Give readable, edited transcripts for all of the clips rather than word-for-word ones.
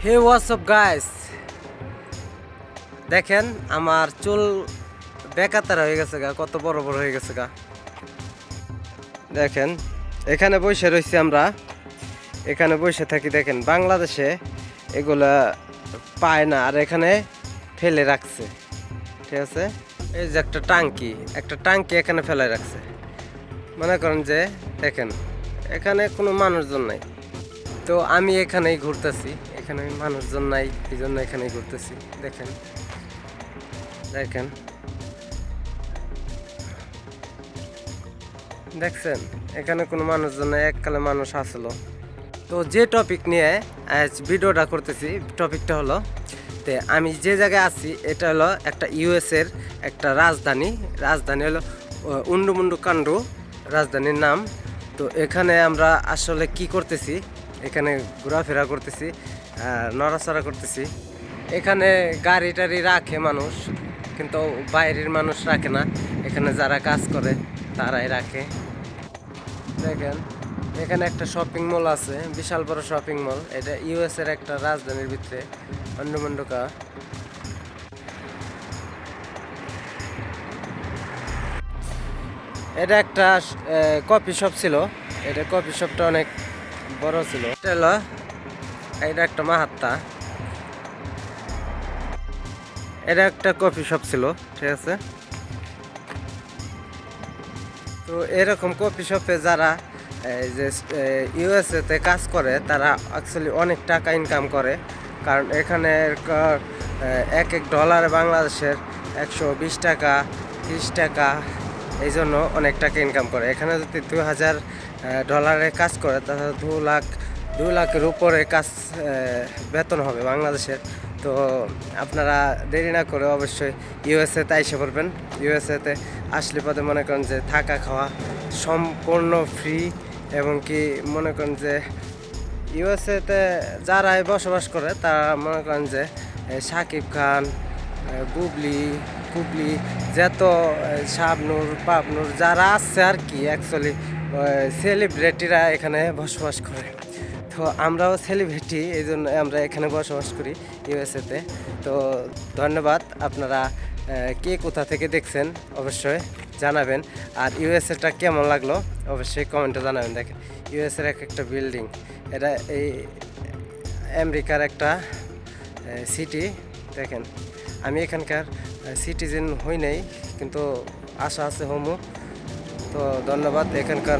হে WhatsApp guys, দেখেন আমার চুল বেকাতার হয়ে গেছে গা, কত বড় বড় হয়ে গেছে গা। দেখেন এখানে বসে রয়েছি আমরা, এখানে বসে থাকি। দেখেন বাংলাদেশে এগুলা পায় না, আর এখানে ফেলে রাখছে। ঠিক আছে, এই যে একটা টাঙ্কি এখানে ফেলে রাখছে। মনে করেন যে দেখেন এখানে কোনো মানুষজন নাই, তো আমি এখানেই ঘুরতেছি। এখানে মানুষজন নাই, এই জন্য এখানেই ঘুরতেছি। দেখেন দেখেন দেখছেন এখানে কোনো মানুষজন নাই, এককালে মানুষ আসলো। তো যে টপিক নিয়ে আজ ভিডিওটা করতেছি, টপিকটা হলো আমি যে জায়গায় আছি এটা হলো একটা ইউএসের একটা রাজধানী হলো উন্ডুমুন্ডু কান্ডু, রাজধানীর নাম। তো এখানে আমরা আসলে কি করতেছি, এখানে ঘোরাফেরা করতেছি, নড়াচড়া করতেছি। এখানে গাড়ি টাড়ি রাখে মানুষ, কিন্তু বাইরের মানুষ রাখে না, এখানে যারা কাজ করে তারাই রাখে। দেখেন এখানে একটা শপিং মল আছে, বিশাল বড় শপিং মল। এটা ইউএস এর একটা রাজধানীর ভিতরে, অন্ডুমন্ডুকা। এটা একটা কফি শপ ছিল, এটা কফি শপটা অনেক বড় ছিল। এটা একটা মাহাত্তা, এটা একটা কফি শপ ছিল। ঠিক আছে, তো এরকম কফি শপে যারা এই যে ইউএসএতে কাজ করে তারা অ্যাকচুয়ালি অনেক টাকা ইনকাম করে। কারণ এখানে এক এক ডলার বাংলাদেশের 120 টাকা 30 টাকা, এই জন্য অনেক টাকা ইনকাম করে। এখানে যদি 2000 ডলারে কাজ করে তাহলে 2 লাখের উপরে কাজ বেতন হবে বাংলাদেশের। তো আপনারা দেরি না করে অবশ্যই ইউএসএতে আইসা পড়বেন। ইউএসএতে আসলে পথে মনে করেন যে থাকা খাওয়া সম্পূর্ণ ফ্রি, এবং কি মনে করেন যে ইউএসএতে যারাই বসবাস করে তারা মনে করেন যে শাকিব খান, কুবলি যত শাবনূর পাবনূর যারা আছে আর কি, অ্যাকচুয়ালি সেলিব্রিটিরা এখানে বসবাস করে। তো আমরাও সেলিব্রিটি, এই জন্য আমরা এখানে বসবাস করি ইউএসএতে। তো ধন্যবাদ। আপনারা কে কোথা থেকে দেখছেন অবশ্যই জানাবেন, আর ইউএসএটা কেমন লাগলো অবশ্যই কমেন্টে জানাবেন। দেখেন ইউএসএর একটা বিল্ডিং, এটা এই আমেরিকার একটা সিটি। দেখেন আমি এখানকার সিটিজেন হই নাই, কিন্তু আশা আছে হোমো। তো ধন্যবাদ। এখানকার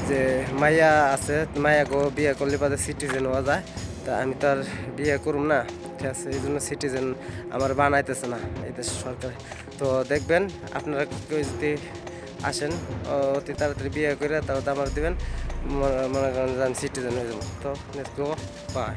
যে মাইয়া আছে, মাইয়া গো বিয়ে করলে বাদে সিটিজেন হওয়া যায়, তা আমি তো আর বিয়ে করুম না। ঠিক আছে, এই জন্য সিটিজেন আমার বানাইতেছে না এই দেশ সরকার। তো দেখবেন আপনারা কেউ যদি আসেন অতি তাড়াতাড়ি বিয়ে করে তারপর আমার দেবেন, মনে করেন যে আমি সিটিজেন হয়ে যাবো। তো লেটস গো, বাই।